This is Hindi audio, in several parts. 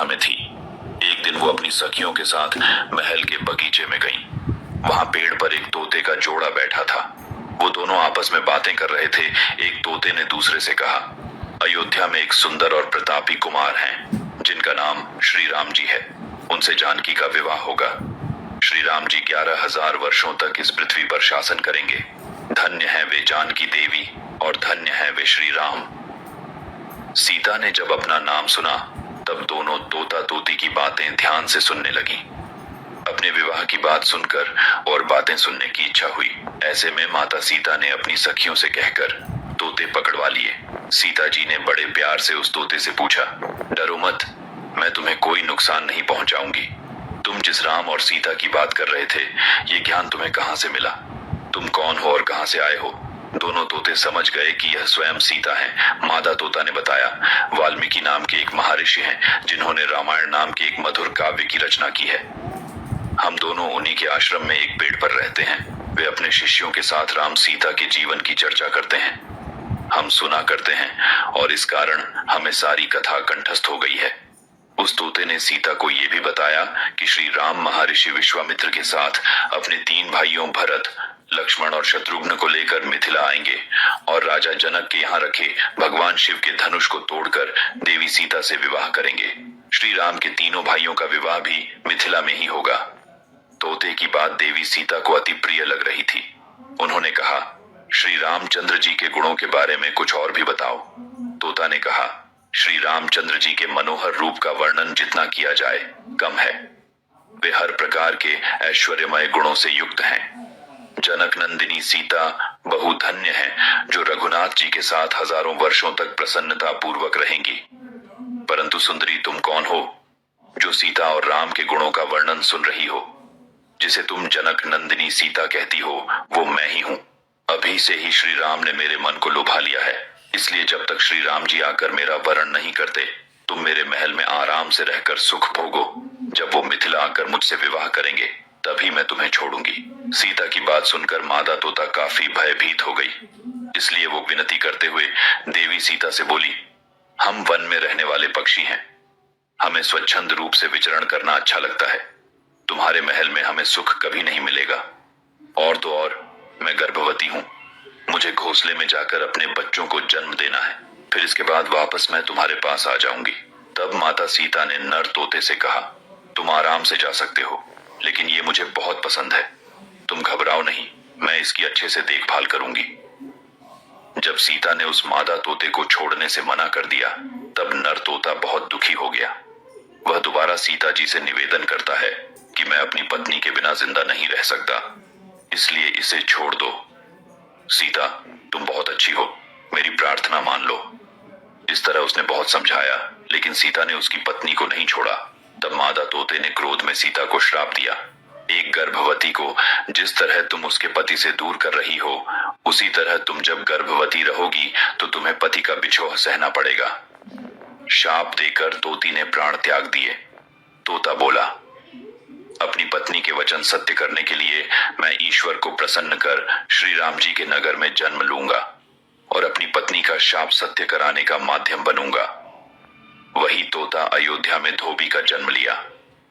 अवस्था में थी। एक दिन वो अपनी सखियों के साथ महल के बगीचे में गईं। वहां पेड़ पर एक तोते का जोड़ा बैठा था। वो दोनों आपस में बातें कर रहे थे। एक तोते ने दूसरे से कहा, अयोध्या में एक सुंदर और प्रतापी कुमार हैं, जिनका नाम श्री राम जी है। उनसे जानकी का विवाह होगा। श्री राम जी 11,000 वर्षों तक इस पृथ्वी पर शासन करेंगे। धन्य है वे जानकी देवी और धन्य है वे श्री राम। सीता ने जब अपना नाम सुना तब दोनों तोता तोती की बातें ध्यान से सुनने लगी। अपने विवाह की बात सुनकर और बातें सुनने की इच्छा हुई। ऐसे में माता सीता ने अपनी सखियों से कहकर तोते पकड़वा लिए। सीता जी ने बड़े प्यार से उस तोते से पूछा, डरो मत, मैं तुम्हें कोई नुकसान नहीं पहुंचाऊंगी। तुम जिस राम और सीता की बात कर रहे थे, ये ज्ञान तुम्हें कहां से मिला? तुम कौन हो और कहां से आए हो? दोनों तोते समझ गए कि यह स्वयं सीता है। मादा तोता ने बताया, वाल्मीकि नाम के एक महर्षि हैं, जिन्होंने रामायण नाम के एक मधुर काव्य की रचना की है। हम दोनों उन्हीं के आश्रम में एक पेड़ पर रहते हैं। वे अपने शिष्यों के साथ राम सीता के जीवन की चर्चा करते हैं। हम सुना करते हैं और इस कारण हमें सारी कथा कंठस्थ हो गई है। उस तोते ने सीता को यह भी बताया कि श्री राम महर्षि विश्वामित्र के साथ अपने 3 भाइयों भरत, लक्ष्मण और शत्रुघ्न को लेकर मिथिला आएंगे और राजा जनक के यहाँ रखे भगवान शिव के धनुष को तोड़कर देवी सीता से विवाह करेंगे। श्री राम के तीनों भाइयों का विवाह भी मिथिला में ही होगा। तोते की बात देवी सीता को अति प्रिय लग रही थी। उन्होंने कहा, श्री रामचंद्र जी के गुणों के बारे में कुछ और भी बताओ। तोता ने कहा, श्री रामचंद्र जी के मनोहर रूप का वर्णन जितना किया जाए कम है। वे हर प्रकार के ऐश्वर्यमय गुणों से युक्त हैं। जनक नंदिनी सीता बहु धन्य है, जो रघुनाथ जी के साथ हजारों वर्षों तक प्रसन्नता पूर्वक रहेंगी। परंतु सुंदरी, तुम कौन हो जो सीता और राम के गुणों का वर्णन सुन रही हो? जिसे तुम जनक नंदिनी सीता कहती हो, वो मैं ही हूँ। अभी से ही श्री राम ने मेरे मन को लुभा लिया है। इसलिए जब तक श्री राम जी आकर मेरा वरण नहीं करते, तुम मेरे महल में आराम से रहकर सुख भोगो। जब वो मिथिला आकर मुझसे विवाह करेंगे, तभी मैं तुम्हें छोड़ूंगी। सीता की बात सुनकर मादा तोता काफी भयभीत हो गई। इसलिए वो विनती करते हुए देवी सीता से बोली, हम वन में रहने वाले पक्षी हैं। हमें स्वच्छंद रूप से विचरण करना अच्छा लगता है। तुम्हारे महल में हमें सुख कभी नहीं मिलेगा। और तो और, मैं गर्भवती हूँ। मुझे घोंसले में जाकर अपने बच्चों को जन्म देना है। फिर इसके बाद वापस मैं तुम्हारे पास आ जाऊंगी। तब माता सीता ने नर तोते से कहा, तुम आराम से जा सकते हो, लेकिन ये मुझे बहुत पसंद है। तुम घबराओ नहीं, मैं इसकी अच्छे से देखभाल करूंगी। जब सीता ने उस मादा तोते को छोड़ने से मना कर दिया, तब नर तोता बहुत दुखी हो गया। वह दोबारा सीता जी से निवेदन करता है कि मैं अपनी पत्नी के बिना जिंदा नहीं रह सकता, इसलिए इसे छोड़ दो। सीता, तुम बहुत अच्छी हो, मेरी प्रार्थना मान लो। इस तरह उसने बहुत समझाया, लेकिन सीता ने उसकी पत्नी को नहीं छोड़ा। तब मादा तोते ने क्रोध में सीता को श्राप दिया, एक गर्भवती को जिस तरह तुम उसके पति से दूर कर रही हो, उसी तरह तुम जब गर्भवती रहोगी तो तुम्हें पति का बिछोह सहना पड़ेगा। शाप देकर तोती ने प्राण त्याग दिए। तोता बोला, अपनी पत्नी के वचन सत्य करने के लिए मैं ईश्वर को प्रसन्न कर श्री राम जी के नगर में जन्म लूंगा और अपनी पत्नी का शाप सत्य कराने का माध्यम बनूंगा। वही तोता अयोध्या में धोबी का जन्म लिया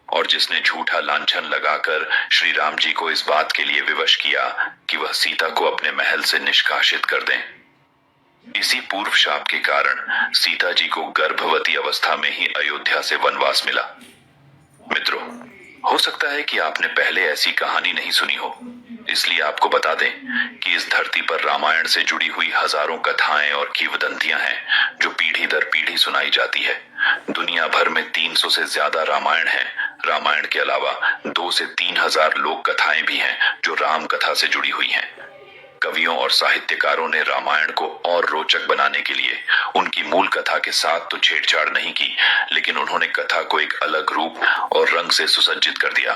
और जिसने झूठा लांछन लगाकर श्री राम जी को इस बात के लिए विवश किया कि वह सीता को अपने महल से निष्कासित कर दें। इसी पूर्व शाप के कारण सीता जी को गर्भवती अवस्था में ही अयोध्या से वनवास मिला। मित्रों, हो सकता है कि आपने पहले ऐसी कहानी नहीं सुनी हो, इसलिए आपको बता दें कि इस धरती पर रामायण से जुड़ी हुई हजारों कथाएं और किंवदंतियां हैं, जो पीढ़ी दर पीढ़ी सुनाई जाती है। दुनिया भर में 300 से ज्यादा रामायण हैं। रामायण के अलावा 2 से 3 हजार लोक कथाएं भी हैं, जो राम कथा से जुड़ी हुई हैं। कवियों और साहित्यकारों ने रामायण को और रोचक बनाने के लिए उनकी मूल कथा के साथ तो छेड़छाड़ नहीं की, लेकिन उन्होंने कथा को एक अलग रूप और रंग से सुसज्जित कर दिया।